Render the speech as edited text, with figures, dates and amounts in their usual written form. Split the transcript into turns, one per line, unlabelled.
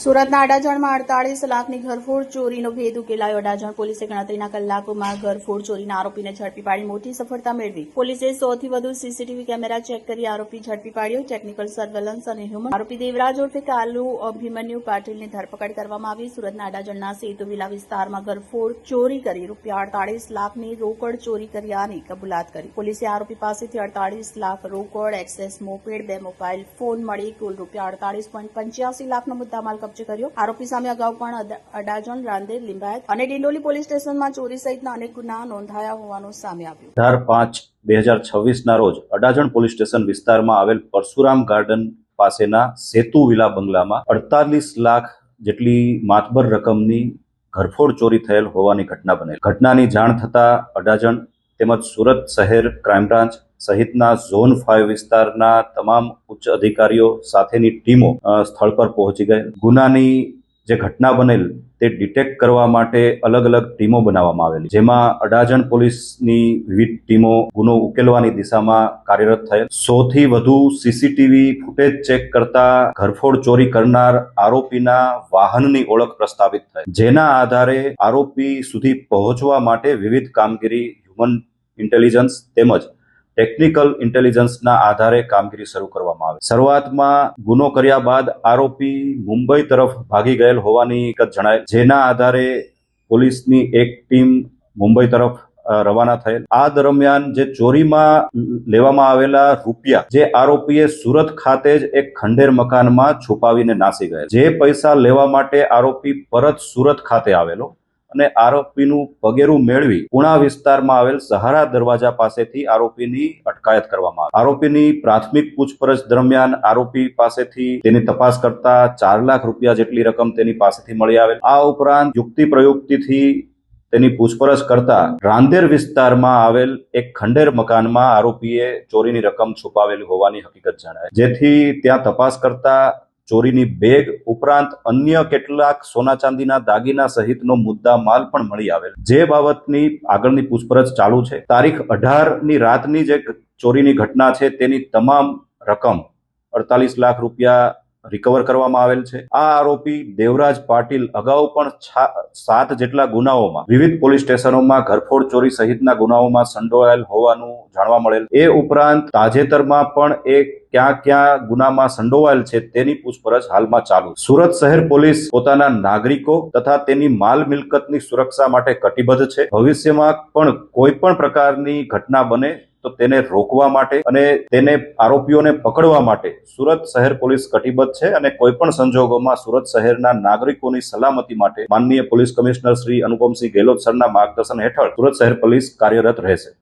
સુરતના અડાજણમાં 48 લાખની ઘરફોડ ચોરીનો ભેદ ઉકેલાયો. અડાજણ પોલીસે ગણતરીના કલાકોમાં ઘરફોડ ચોરીના આરોપીને ઝડપી પાડી મોટી સફળતા મેળવી. પોલીસે 100 થી વધુ સીસીટીવી કેમેરા ચેક કરી આરોપી ઝડપી પાડ્યો. ટેકનિકલ સર્વેલન્સ અને હ્યુમન આરોપી દેવરાજ ઉર્ફે કાલુ અભિમન્યુ પાટીલની ધરપકડ કરવામાં આવી. સુરતના અડાજણના સેતુ વિલા વિસ્તારમાં ઘરફોડ ચોરી કરી ₹48 લાખની રોકડ ચોરી કર્યાની કબૂલાત કરી. પોલીસે આરોપી પાસેથી 48 લાખ રોકડ, એક્સેસ મોપેડ, 2 મોબાઈલ ફોન મળી કુલ ₹48.85 લાખનો મુદ્દામાલ કબજે કર્યો. આરોપી સામે અગાઉ પણ અડાજણ, રાંદેર, લિંબાયત અને ડિંડોલી પોલીસ સ્ટેશનમાં ચોરી સહિતના અનેક ગુના નોંધાયા હોવાનું સામે આવ્યું.
18/5/2026 ના રોજ અડાજણ પોલીસ સ્ટેશન વિસ્તારમાં આવેલ પરશુરામ ગાર્ડન પાસેના સેતુ વિલા બંગલામાં 48 લાખ જેટલી માતબર રકમની ઘરફોડ ચોરી થયેલ હોવાની ઘટના બનેલ. ઘટનાની જાણ થતા અડાજણ તેમજ સુરત શહેર ક્રાઇમ બ્રાન્ચ સહિતના ઝોન 5 વિસ્તારના તમામ ઉચ્ચ અધિકારીઓ સાથેની ટીમો સ્થળ પર પહોંચી ગઈ. ગુનાની જે ઘટના બનેલ તે ડિટેક્ટ કરવા માટે અલગ અલગ ટીમો બનાવવામાં આવેલી, જેમાં અડાજણ પોલીસની વિવિધ ટીમો ગુનો ઉકેલવાની દિશામાં કાર્યરત થયેલ. 100 થી વધુ સીસીટીવી ફૂટેજ ચેક કરતા ઘરફોડ ચોરી કરનાર આરોપીના વાહનની ઓળખ પ્રસ્થાપિત થઈ, જેના આધારે આરોપી સુધી પહોંચવા માટે વિવિધ કામગીરી હ્યુમન ઇન્ટેલિજન્સ તેમજ ટેકનિકલ ઇન્ટેલિજન્સના આધારે કામગીરી શરૂ કરવામાં આવી. શરૂઆતમાં ગુનો કર્યા બાદ આરોપી મુંબઈ તરફ ભાગી ગયેલ હોવાની હકીકત જણાય, જેના આધારે પોલીસની એક ટીમ મુંબઈ તરફ રવાના થયેલ. આ દરમિયાન જે ચોરીમાં લેવામાં આવેલા રૂપિયા જે આરોપીએ સુરત ખાતે જ એક ખંડેર મકાનમાં છુપાવીને નાસી ગયેલ. જે પૈસા લેવા માટે આરોપી પરત સુરત ખાતે આવેલો અને આરોપીનું પગેરું મેળવી પુણા વિસ્તારમાં આવેલ સહારા દરવાજા પાસેથી આરોપીની અટકાયત કરવામાં આવી. આરોપીની પ્રાથમિક પૂછપરછ દરમિયાન આરોપી પાસેથી તેની તપાસ કરતા 4 લાખ રૂપિયા જેટલી રકમ તેની પાસેથી મળી આવેલ. આ ઉપરાંત યુક્તિ પ્રયુક્તિથી તેની પૂછપરછ કરતા રાંદેર વિસ્તારમાં આવેલ એક ખંડેર મકાનમાં આરોપીએ ચોરીની રકમ છુપાવેલી હોવાની હકીકત જણાય, જેથી ત્યાં તપાસ કરતા ચોરીની બેગ ઉપરાંત અન્ય કેટલાક સોના ચાંદીના દાગીના સહિતનો મુદ્દા માલ પણ મળી આવેલ, જે બાબતની આગળની પૂછપરછ ચાલુ છે. તારીખ 18ની રાતની જે ચોરીની ઘટના છે તેની તમામ રકમ 48 લાખ રૂપિયા રિકવર કરવામાં આવેલ છે. આ આરોપી દેવરાજ પાટીલ અગાઉ પણ 7 જેટલા ગુનાઓમાં વિવિધ પોલીસ સ્ટેશનોમાં ઘરફોડ ચોરી સહિતના ગુનાઓમાં સંડોવાયેલ હોવાનું જાણવા મળેલ. એ ઉપરાંત તાજેતરમાં પણ એ ક્યાં ગુનામાં સંડોવાયેલ છે તેની પૂછપરછ હાલમાં ચાલુ. સુરત શહેર પોલીસ પોતાના નાગરિકો તથા તેની માલ મિલકતની સુરક્ષા માટે કટિબદ્ધ છે. ભવિષ્યમાં પણ કોઈ પણ પ્રકારની ઘટના બને તો તેને રોકવા માટે અને તેને આરોપીઓને પકડવા માટે સુરત શહેર પોલીસ કટિબદ્ધ છે અને કોઈ પણ સંજોગોમાં સુરત શહેરના નાગરિકોની સલામતી માટે માનનીય પોલીસ કમિશનર શ્રી અનુપમસિંહ ગેહલોત સરના માર્ગદર્શન હેઠળ સુરત શહેર પોલીસ કાર્યરત રહેશે.